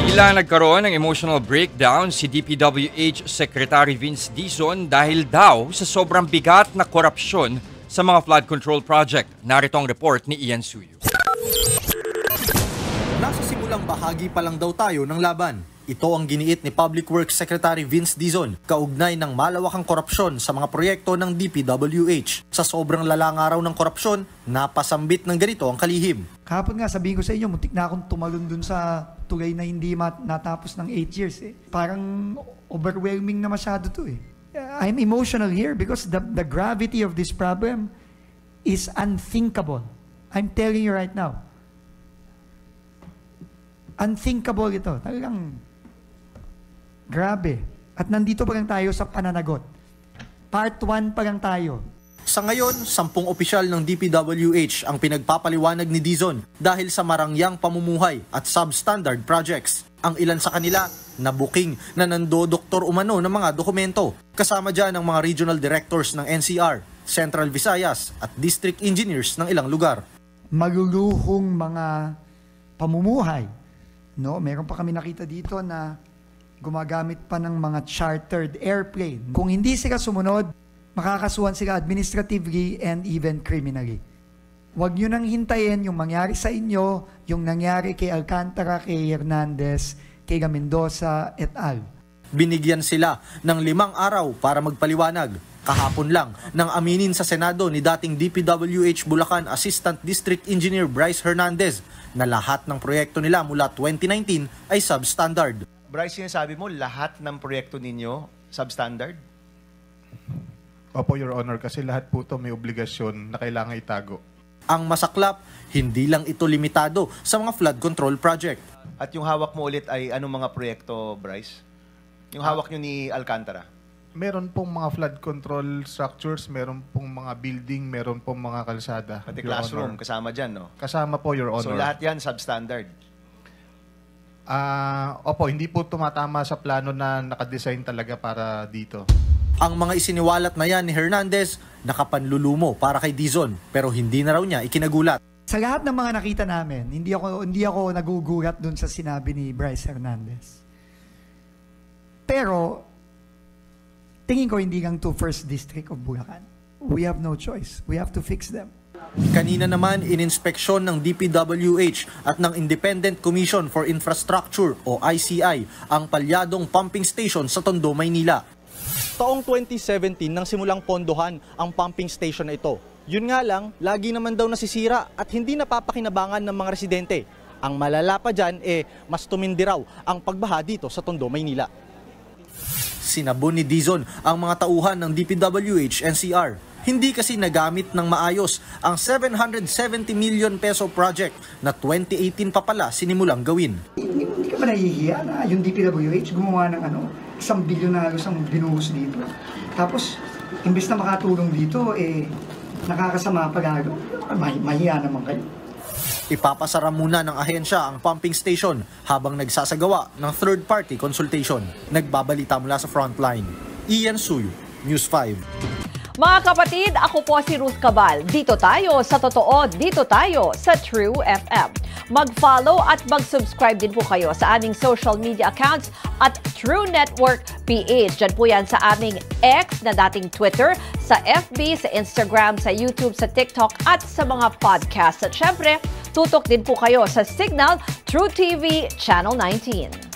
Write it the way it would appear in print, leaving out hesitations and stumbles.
Tila nagkaroon ng emotional breakdown si DPWH Secretary Vince Dizon dahil daw sa sobrang bigat na korupsyon sa mga flood control project. Narito ang report ni Ian Suyo. Nasa simulang bahagi pa lang daw tayo ng laban. Ito ang giniit ni Public Works Secretary Vince Dizon kaugnay ng malawakang korupsyon sa mga proyekto ng DPWH. Sa sobrang lalang araw ng korupsyon, napasambit ng ganito ang kalihim. Kahapon nga sabihin ko sa inyo, muntik na akong tumalon dun sa tulay na hindi natapos ng 8 years. Parang overwhelming na masyado to eh. I'm emotional here because the gravity of this problem is unthinkable. I'm telling you right now. Unthinkable ito. Talagang grabe. At nandito pa lang tayo sa pananagot. Part 1 pa lang tayo. Sa ngayon, 10 opisyal ng DPWH ang pinagpapaliwanag ni Dizon dahil sa marangyang pamumuhay at substandard projects. Ang ilan sa kanila, nabuking na nandodoktor umano ng mga dokumento. Kasama dyan ang mga regional directors ng NCR, Central Visayas at district engineers ng ilang lugar. Maluluhong mga pamumuhay. No, meron pa kami nakita dito na gumagamit pa ng mga chartered airplane. Kung hindi sila sumunod, makakasuhan sila administratively and even criminally. Huwag nyo nang hintayin yung mangyari sa inyo, yung nangyari kay Alcantara, kay Hernandez, kay Mendoza et al. Binigyan sila ng 5 araw para magpaliwanag. Kahapon lang nang aminin sa Senado ni dating DPWH Bulacan Assistant District Engineer Bryce Hernandez na lahat ng proyekto nila mula 2019 ay substandard. Bryce, sinasabi mo lahat ng proyekto ninyo substandard? Opo, Your Honor, kasi lahat po ito may obligasyon na kailangan itago. Ang masaklap, hindi lang ito limitado sa mga flood control project. At yung hawak mo ulit ay anong mga proyekto, Bryce? Yung hawak nyo ni Alcantara? Meron pong mga flood control structures, meron pong mga building, meron pong mga kalsada. Pati Your classroom, Honor. kasama dyan, no? Kasama po, Your Honor. So lahat yan substandard? Opo, hindi po tumatama sa plano na nakadesign talaga para dito. Ang mga isiniwalat na yan ni Hernandez, nakapanlulumo para kay Dizon, pero hindi na raw niya ikinagulat. Sa lahat ng mga nakita namin, hindi ako nagugulat dun sa sinabi ni Bryce Hernandez. Pero, tingin ko hindi lang to First District of Bulacan. We have no choice. We have to fix them. Kanina naman, ininspeksyon ng DPWH at ng Independent Commission for Infrastructure o ICI ang palyadong pumping station sa Tondo, Maynila. Taong 2017 nang simulang pondohan ang pumping station na ito. Yun nga lang, lagi naman daw nasisira at hindi napapakinabangan ng mga residente. Ang malala pa dyan, mas tumindi raw ang pagbaha dito sa Tondo, Maynila. Sinabon ni Dizon ang mga tauhan ng DPWH NCR. Hindi kasi nagamit ng maayos ang 770 million peso project na 2018 pa pala sinimulang gawin. Hindi ka ba nahihiya na yung DPWH gumawa ng $1 bilyon na halos ang binuhos dito? Tapos, imbes na makatulong dito, nakakasama pa lalo. Mahiya naman kayo. Ipapasara muna ng ahensya ang pumping station habang nagsasagawa ng third-party consultation. Nagbabalita mula sa frontline. Ian Suyo, News 5. Mga kapatid, ako po si Ruth Cabal. Dito tayo sa totoo, dito tayo sa True FM. Mag-follow at mag-subscribe din po kayo sa aming social media accounts at True Network PH. Diyan po yan sa aming X na dating Twitter, sa FB, sa Instagram, sa YouTube, sa TikTok at sa mga podcast. At syempre, tutok din po kayo sa Signal True TV Channel 19.